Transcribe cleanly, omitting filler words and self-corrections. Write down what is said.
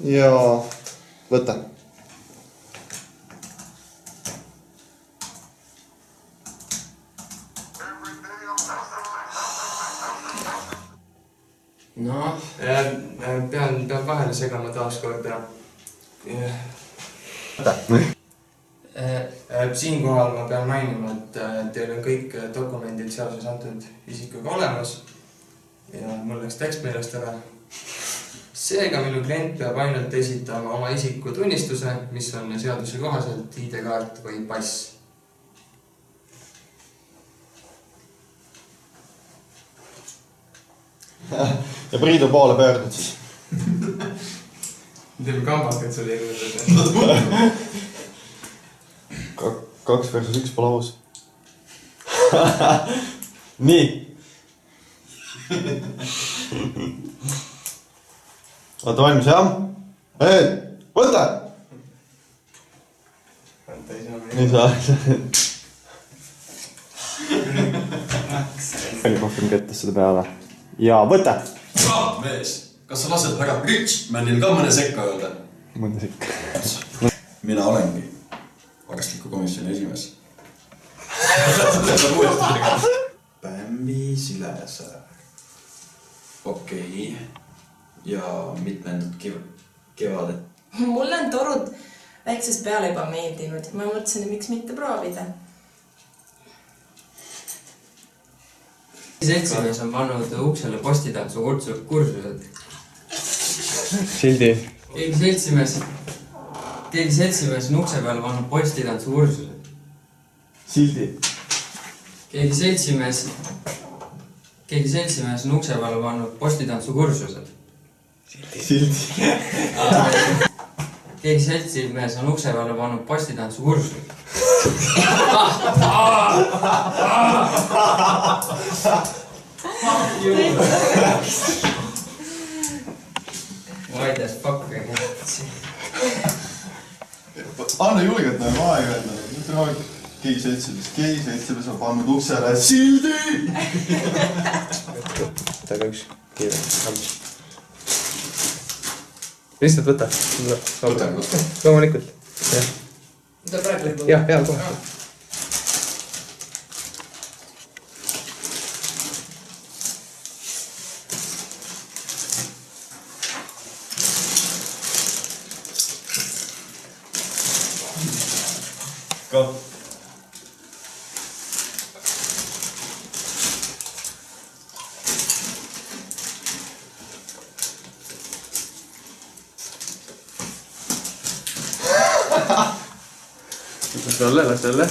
ja võta. No, pean vahele segama taas korda. Siinkohal ma pean mainima, et teil on kõik dokumendid seoses antud isikuga olemas ja mul läks tekst meelest ära. Seega minu klient peab ainult esitama oma isiku tunnistuse, mis on seaduse kohaselt ID-kaart või pass. Ja Priidu poole pöördud siis. Teeme kambakad selle juurde. 2 versus 1 pole aus. Nii. Olete valmis, jah? Võta! Nii saa. Palju rohkem kättes seda peale. Ja võta! Mees, kas sa lased härra Richmanil ka mõne sekka öelda? Mõnda sekka. Mina olengi arstliku komisjoni esimees. Bämbi Silesäär. Okei. Ja mitmendat kevadet? Mulle on torud väiksest peale juba meeldinud. Ma mõtlesin, miks mitte proovida. Seltsimees on pannud uksele postitantsu kursused. Sildi. Keegi seltsimees on ukse peale pannud postitantsu kursused. Sildi. Keegi seltsimees on ukse peale pannud postitantsu kursused. Sildi. Keegi seltsimees on ukse peale pannud postitantsu kursused. Why the fuck I can't see? Anna julgelt näe aega enda. Keegi seltsimees on pannud uksele sildi! Taga üks kiire. Lihtsalt võta. Võtan. Loomulikult. Ta praegu lõpub. Jah, kohe. Ka. Las jälle.